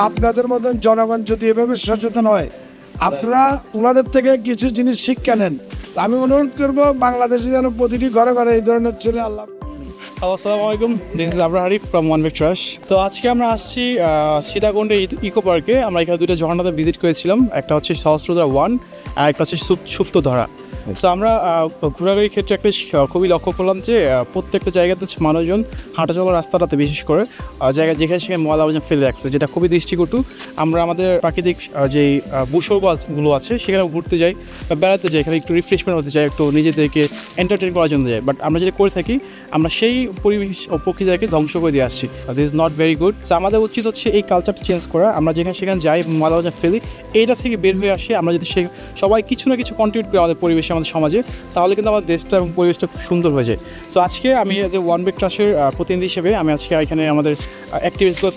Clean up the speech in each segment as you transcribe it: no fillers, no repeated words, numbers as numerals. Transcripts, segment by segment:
আপনাদের মতন জনগণ যদি এভাবে সচেতন হয়, আপনারা ওনাদের থেকে কিছু জিনিস শিক্ষা নেন। আমি অনুরোধ করবো বাংলাদেশে যেন প্রতিটি ঘরে ঘরে এই ধরনের ছেলে আল্লাহ। আসসালামু আলাইকুম, this is Abrar Harif from one big trash. তো আজকে আমরা আসছি সীতাকুণ্ডে ইকো পার্কে। আমরা এখানে দুটো ঝর্ণাতে ভিজিট করেছিলাম, একটা হচ্ছে সহস্রধারা 1 আর একটা হচ্ছে সুপ্তধারা। তো আমরা ঘোরাঘুরির ক্ষেত্রে একটা খুবই লক্ষ্য করলাম যে প্রত্যেকটা জায়গাতে মানুষজন হাঁটা চলার রাস্তাটাতে বিশেষ করে জায়গায় যেখানে সেখানে ময়লা আবর্জনা ফেলে রাখছে, যেটা খুবই দৃষ্টিকটু। আমরা আমাদের প্রাকৃতিক যেই ভূস্বর্গগুলো আছে সেখানে ঘুরতে যাই বা বেড়াতে যাই, এখানে একটু রিফ্রেশমেন্ট হতে চাই, একটু নিজেদেরকে এন্টারটেন করার জন্য যাই। বাট আমরা যেটা করে থাকি, আমরা সেই পরিবেশ ও প্রকৃতিকে ধ্বংস করে দিয়ে আসছি। This is not very good. So আমাদের উচিত হচ্ছে এই কালচারটা চেঞ্জ করা। আমরা যেখানে সেখানে যাই, ময়লা আবর্জনা ফেলি, এইটা থেকে বের হয়ে আসি। আমরা যদি সবাই কিছু না কিছু কন্ট্রিবিউট করি আমাদের পরিবেশে, আমাদের সমাজে, তাহলে কিন্তু আমাদের দেশটা এবং পরিবেশটা খুব সুন্দর হয়ে যায়। সো আজকে আমি এজ এ ওয়ান বিগ ট্রাশের প্রতিনিধি হিসেবে আমি আজকে এখানে আমাদের অ্যাক্টিভিটিসগুলো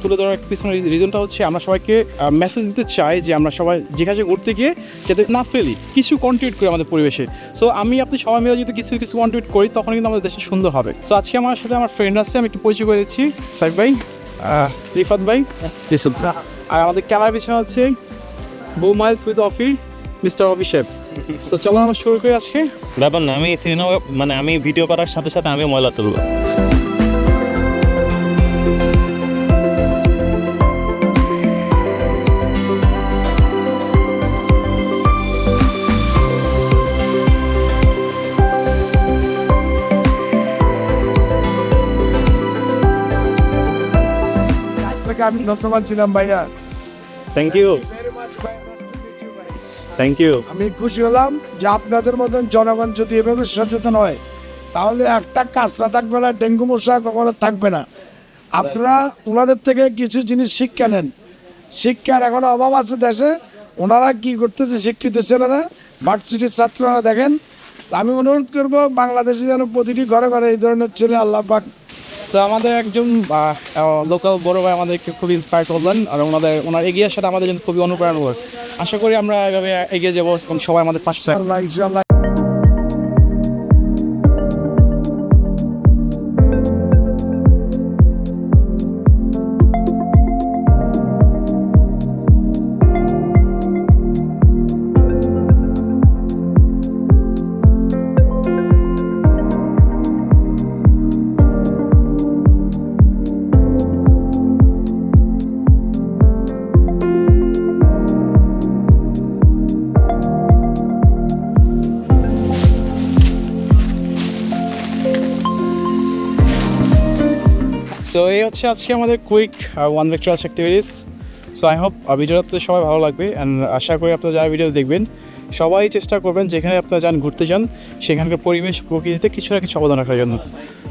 তুলে ধরার পিছনে রিজনটা হচ্ছে আমরা সবাইকে মেসেজ দিতে চাই যে আমরা সবাই যেখানে ঘুরতে গিয়ে যাতে না ফেলি, কিছু কন্ট্রিবিউট করি আমাদের পরিবেশে। সো আপনি সবাই মিলে যদি কিছু কিছু কন্ট্রিবিউট করি, তখন কিন্তু আমাদের দেশটা সুন্দর হবে। সো আজকে আমার সাথে আমার ফ্রেন্ড আছে, আমি একটু পরিচয় করে দিচ্ছি। সাইফ ভাই, রিফাত ভাই, আর আমাদের ক্যামেরা পিছনে আছে বো মাইলস উইথ অফি, মিস্টার অভিষেক। তো চলো আমরা শুরু করি আজকে। ব্যাপার না, আমি সিনেমা মানে আমি ভিডিও করার সাথে সাথে আমি ময়লা তুলবো। আমি ধন্যবাদ ছিলাম ভাইয়া। Thank you, thank you. আমি খুশি হলাম যে আপনাদের মতন জনগণ যদি এভাবে সচেতন হয়, তাহলে একটা কাঁচরা থাকবে না, ডেঙ্গু মশা কখনো থাকবে না। আপনারা ওনাদের থেকে কিছু জিনিস শিক্ষা নেন। শিক্ষার এখনো অভাব আছে দেশে। ওনারা কি করতেছে, শিক্ষিত ছেলেরা, ভার্সিটির ছাত্ররা দেখেন। আমি অনুরোধ করবো বাংলাদেশে যেন প্রতিটি ঘরে ঘরে এই ধরনের ছেলে আল্লাহ পাক। তো আমাদের একজন লোকাল বড় ভাই আমাদেরকে খুবই ইন্সপায়ার করলেন, আর ওনার এগিয়ে আসাটা আমাদের জন্য খুবই অনুপ্রেরণা। আশা করি আমরা এভাবে এগিয়ে যাবো এবং সবাই আমাদের পাশে থাকবে। আল্লাহ ইনশাআল্লাহ। সো এই হচ্ছে আজকে আমাদের quick one big trash activities. So I hope ভিডিওটা আপনাদের সবাই ভালো লাগবে, অ্যান্ড আশা করি আপনারা যারা ভিডিও দেখবেন সবাই চেষ্টা করবেন যেখানে আপনারা যান, ঘুরতে যান, সেখানকার পরিবেশ প্রকৃতিতে কিছু না কিছু অবদান রাখার জন্য।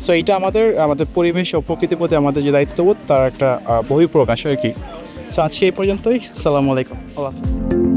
সো এইটা আমাদের পরিবেশ ও প্রকৃতির প্রতি আমাদের যে দায়িত্ববোধ, তার একটা বহিঃপ্রকাশ আর কি। সো আজকে এই পর্যন্তই। আসসালামু আলাইকুম, আল্লাহ হাফিজ।